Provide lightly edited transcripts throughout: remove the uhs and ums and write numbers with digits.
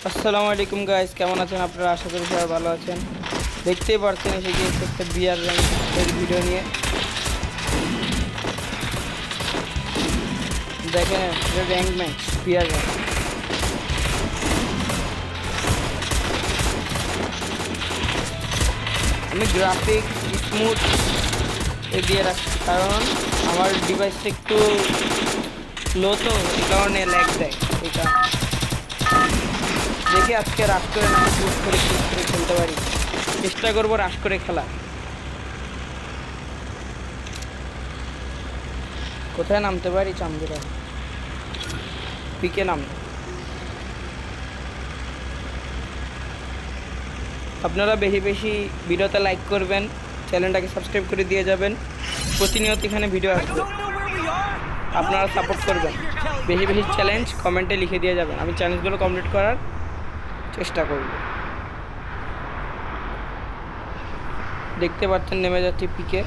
আসসালামু আলাইকুম গাইস, কেমন আছেন আপনারা? আশা করি সবাই ভালো আছেন। দেখতেই পাচ্ছেন এসে গিয়েছে একটা বিয়ার র্যাঙ্কের ভিডিও নিয়ে। দেখেন এটা র্যাঙ্ক ম্যাচ, বিয়ার র্যাঙ্ক। আমি গ্রাফিক স্মুথ এ দিয়ে রাখছি, কারণ আমার ডিভাইসটা একটু লো, তো এই কারণে ল্যাগ দেয়। এই কারণে দেখি আজকে রাশ করে না পুশ করে খেলতে পারি। চেষ্টা করবো রাশ করে খেলা। কোথায় নামতে পারি? চান্দুরা পিকে নাম। আপনারা বেশি বেশি ভিডিওতে লাইক করবেন, চ্যানেলটাকে সাবস্ক্রাইব করে দিয়ে যাবেন। প্রতিনিয়ত এখানে ভিডিও আসবে, আপনারা সাপোর্ট করবেন। বেশি বেশি চ্যালেঞ্জ কমেন্টে লিখে দিয়ে যাবেন, আমি চ্যালেঞ্জগুলো কমপ্লিট করার চেষ্টা করব। দেখতে পাচ্ছেন নেমে যাচ্ছি পিকে।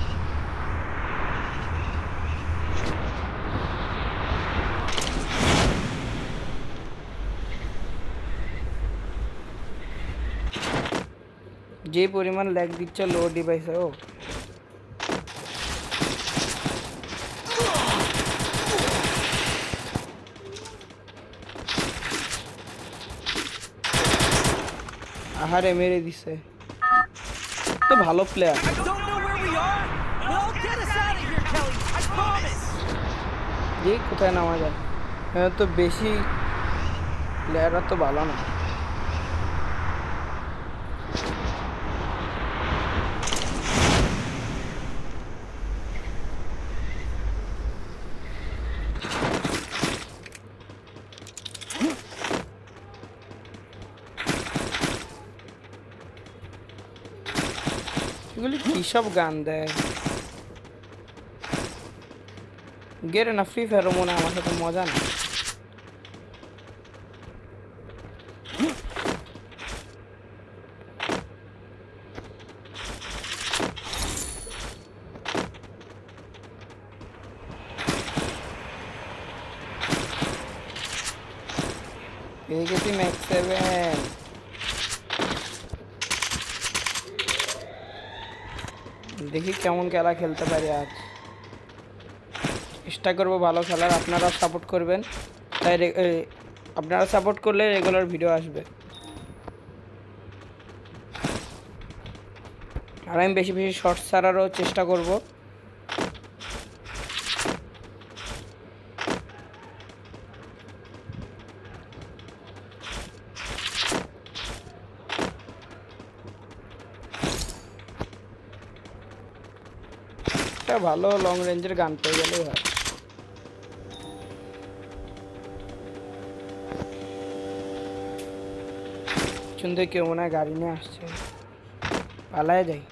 যে পরিমাণ ল্যাগ দিচ্ছে লো ডিভাইসেও। আহারে মেরে দিছে, তো ভালো প্লেয়ার। যে কোথায় নামা যায়, তো বেশি প্লেয়াররা তো ভালো না। এগুলি কী সব গান দেয়? গেরে না, ফ্রি ফায়ারও মনে হয় আমার সাথে মজা না। পেয়ে গেছি ম্যাক্স 7। দেখি কেমন খেলা খেলতে পারি আজ। চেষ্টা করবো ভালো খেলার, আপনারা সাপোর্ট করবেন। তাই আপনারা সাপোর্ট করলে রেগুলার ভিডিও আসবে। আর আমি বেশি বেশি শর্টস ছাড়ারও চেষ্টা করব। একটা ভালো লং রেঞ্জের গান পেয়ে গেলেই হয়। পিছন থেকে কেউ মনে হয় গাড়ি নিয়ে আসছে, পালায় যাই।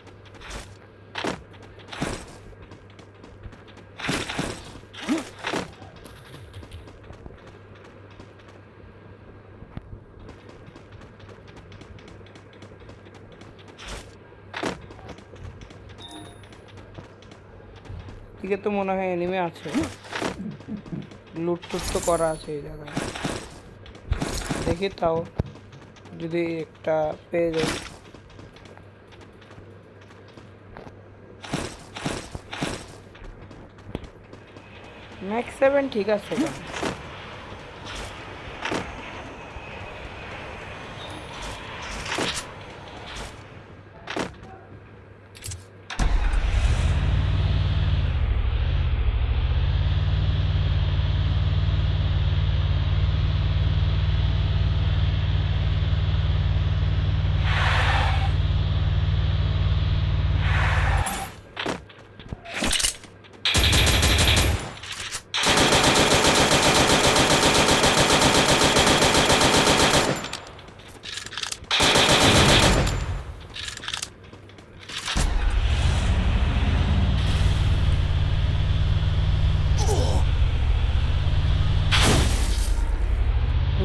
দিকে তো মনে হয় এনিমে আছে, লুট টুট তো করা আছে এই জায়গায়। দেখি তাও যদি একটা পেয়ে যাই। ম্যাক্স 7 ঠিক আছে।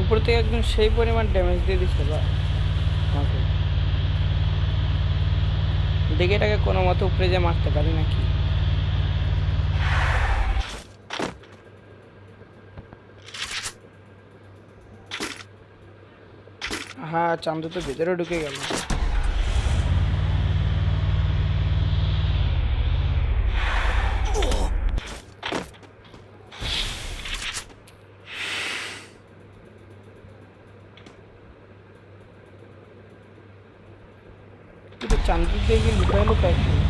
উপর থেকে একদম সেই পরিমাণ ড্যামেজ দিয়ে দিচ্ছে বা আমাকে। দেখে এটাকে কোনো মতো উপরে যে মারতে পারি নাকি। হ্যাঁ, চান্দু তো ভেতরে ঢুকে গেল। কিন্তু চান্দু দেখি লুকায় লুকায় খেলে।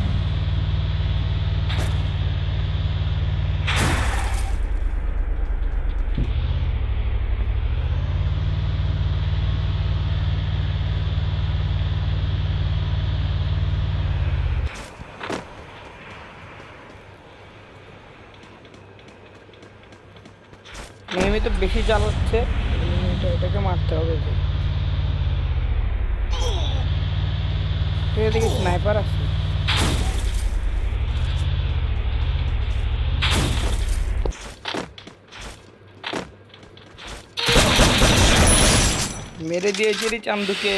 এনিমি তো বেশি চালাচ্ছে, এটাকে মারতে হবে। এদিকে স্নাইপার আছে। মেরে দিয়েছিলি চান্দুকে,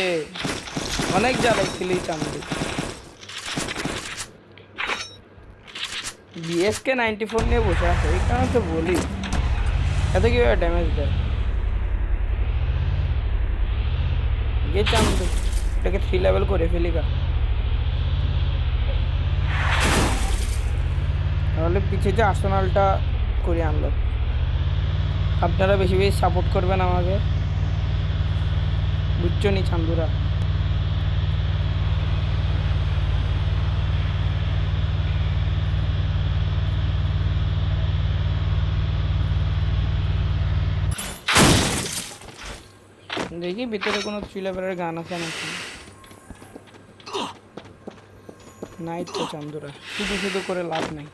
অনেক জ্বালাইছিলি চান্দু। বিএসকে 94 নিয়ে বসে আছে, এই কারণে তো বলি এত কিভাবে ড্যামেজ দেয়। গিয়ে চান্দু এটাকে 3 লেভেল করে ফেলি গা, তাহলে পিছিয়ে যে আর্সেনালটা করে আনলো। আপনারা বেশি বেশি সাপোর্ট করবেন আমাকে, বুঝছো নি চান্দুরা? দেখি ভিতরে কোনো 3 লেভেলের গান আছে নাকি। নাই তো চান্দুরা, শুধু শুধু করে লাভ নাই।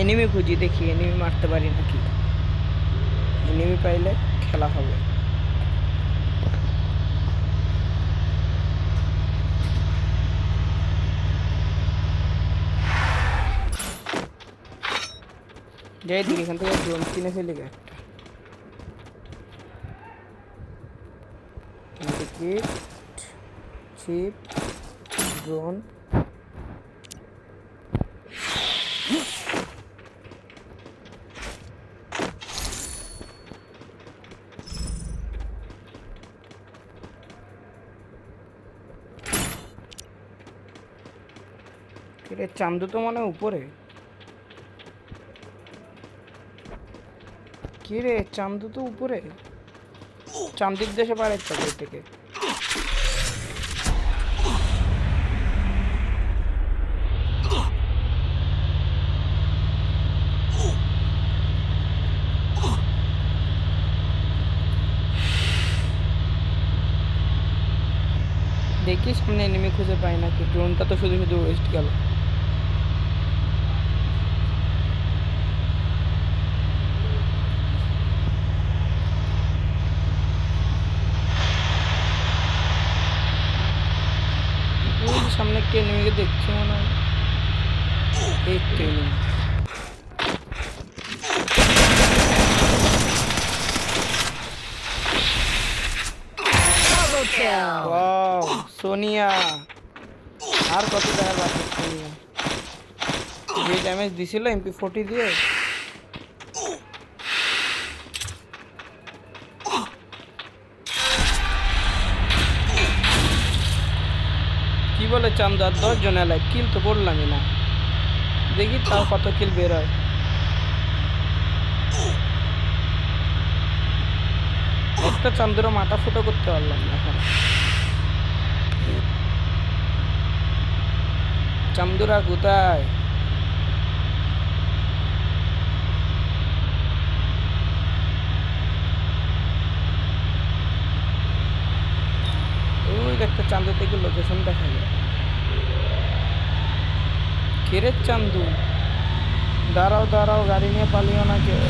এনিমি খুঁজি, দেখি এনিমি মারতে পারি নাকি। এনিমি পাইলে খেলা হবে। যাই দিকে এখান থেকে ড্রোন কিনে ফেলি একটা। চিপ ড্রোন চান্দু তো মনে উপরে। কি রে, চান্দু তো উপরে, চান্দির দেশে পারে থেকে। দেখি সামনে এনিমি খুঁজে পাই নাকি। ড্রোনটা তো শুধু শুধু ওয়েস্ট গেল। সামনে একটা এনিমিকে দেখছি মনে হয়। এই তো এনিমি। ওয়াও, সোনিয়া। আর কত দেখার বাকি সোনিয়া। যে ড্যামেজ দিছিল MP40 দিয়ে। কি বলে চান্দু, আর 10 জন এলাই, কিল তো করলামই না। দেখি তাও কত কিল বের হয়। একটা চান্দুরও মাথা ফুটো করতে পারলাম না এখন। চান্দুরা কোথায়? ওই একটা চান্দু থেকে লোকেশন দেখা যায়। কেরে চান্দু, দাঁড়াও দাঁড়াও, গাড়ি নিয়ে পালিও না কেউ।